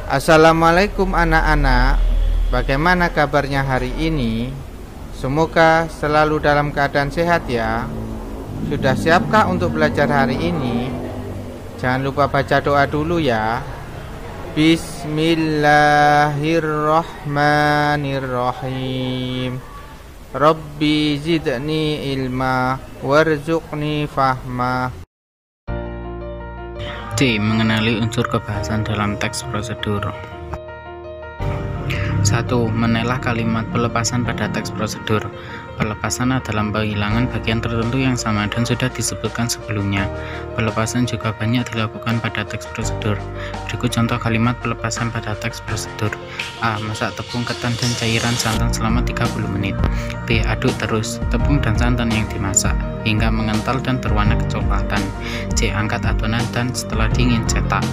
Assalamualaikum anak-anak. Bagaimana kabarnya hari ini? Semoga selalu dalam keadaan sehat ya. Sudah siapkah untuk belajar hari ini? Jangan lupa baca doa dulu ya. Bismillahirrahmanirrahim. Rabbi zidni ilma warzuqni fahma. C. Mengenali unsur kebahasan dalam teks prosedur. 1. Menelah kalimat pelepasan pada teks prosedur. Pelepasan adalah penghilangan bagian tertentu yang sama dan sudah disebutkan sebelumnya. Pelepasan juga banyak dilakukan pada teks prosedur. Berikut contoh kalimat pelepasan pada teks prosedur. A. Masak tepung, ketan, dan cairan santan selama 30 menit. B. Aduk terus tepung dan santan yang dimasak hingga mengental dan berwarna kecoklatan. C. Angkat adonan dan setelah dingin cetak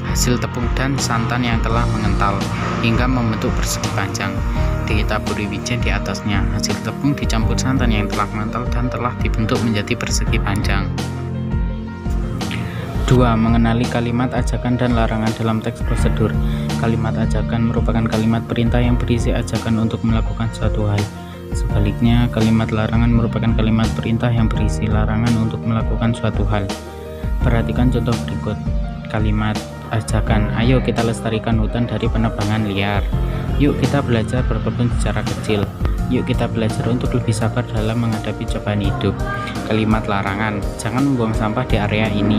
hasil tepung dan santan yang telah mengental hingga membentuk persegi panjang. D. Taburi wijen di atasnya. Hasil tepung dicampur santan yang telah mengental dan telah dibentuk menjadi persegi panjang. 2. Mengenali kalimat ajakan dan larangan dalam teks prosedur. Kalimat ajakan merupakan kalimat perintah yang berisi ajakan untuk melakukan suatu hal. Sebaliknya, kalimat larangan merupakan kalimat perintah yang berisi larangan untuk melakukan suatu hal. Perhatikan contoh berikut. Kalimat ajakan, ayo kita lestarikan hutan dari penebangan liar. Yuk kita belajar berkebun secara kecil. Yuk kita belajar untuk lebih sabar dalam menghadapi cobaan hidup. Kalimat larangan, jangan membuang sampah di area ini.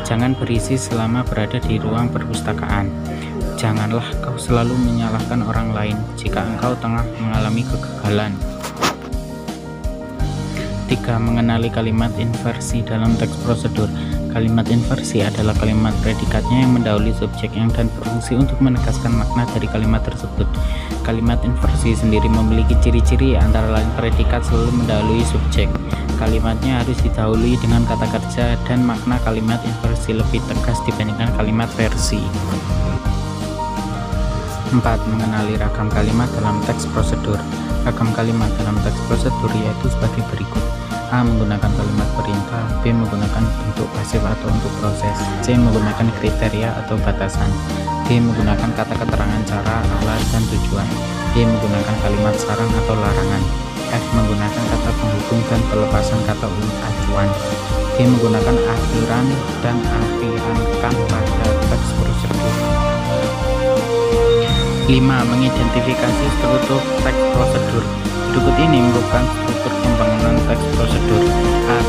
Jangan berisi selama berada di ruang perpustakaan. Janganlah kau selalu menyalahkan orang lain jika engkau tengah mengalami kegagalan. 3. Mengenali kalimat inversi dalam teks prosedur. Kalimat inversi adalah kalimat predikatnya yang mendahului subjek yang dan berfungsi untuk menegaskan makna dari kalimat tersebut. Kalimat inversi sendiri memiliki ciri-ciri antara lain predikat selalu mendahului subjek. Kalimatnya harus didahului dengan kata kerja dan makna kalimat inversi lebih tegas dibandingkan kalimat versi. 4. Mengenali ragam kalimat dalam teks prosedur. Ragam kalimat dalam teks prosedur yaitu sebagai berikut. A. Menggunakan kalimat perintah. B. Menggunakan bentuk pasif atau untuk proses. C. Menggunakan kriteria atau batasan. D. Menggunakan kata keterangan cara, alat, dan tujuan. E. Menggunakan kalimat saran atau larangan. F. Menggunakan kata penghubung dan pelepasan kata acuan. G. Menggunakan akhiran dan akhirankan pada teks prosedur. 5. Mengidentifikasi struktur teks prosedur. Berikut ini merupakan struktur pembangunan teks prosedur. A.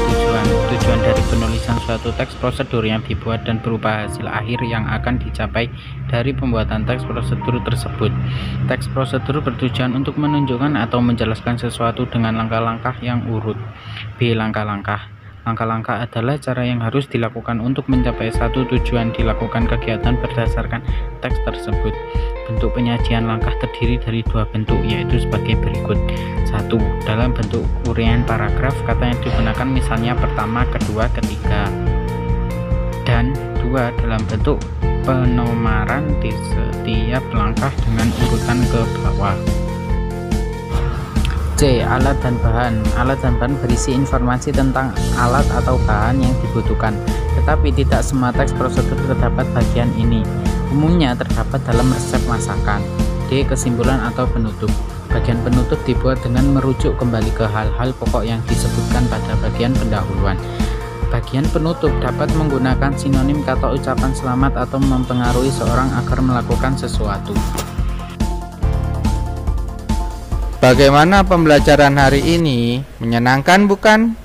Tujuan dari penulisan suatu teks prosedur yang dibuat dan berupa hasil akhir yang akan dicapai dari pembuatan teks prosedur tersebut. Teks prosedur bertujuan untuk menunjukkan atau menjelaskan sesuatu dengan langkah-langkah yang urut. B. Langkah-langkah. Langkah-langkah adalah cara yang harus dilakukan untuk mencapai satu tujuan. Dilakukan kegiatan berdasarkan teks tersebut. Bentuk penyajian langkah terdiri dari dua bentuk, yaitu sebagai berikut. 1. Dalam bentuk uraian paragraf, kata yang digunakan misalnya pertama, kedua, ketiga. Dan 2. Dalam bentuk penomaran di setiap langkah dengan urutan ke bawah. C. Alat dan bahan. Alat dan bahan berisi informasi tentang alat atau bahan yang dibutuhkan, tetapi tidak semua teks prosedur terdapat bagian ini. Umumnya terdapat dalam resep masakan. D. Kesimpulan atau penutup. Bagian penutup dibuat dengan merujuk kembali ke hal-hal pokok yang disebutkan pada bagian pendahuluan. Bagian penutup dapat menggunakan sinonim kata ucapan selamat atau mempengaruhi seorang agar melakukan sesuatu. Bagaimana pembelajaran hari ini? Menyenangkan bukan?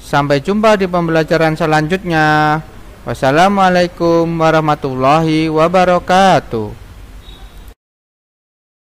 Sampai jumpa di pembelajaran selanjutnya. Wassalamualaikum warahmatullahi wabarakatuh.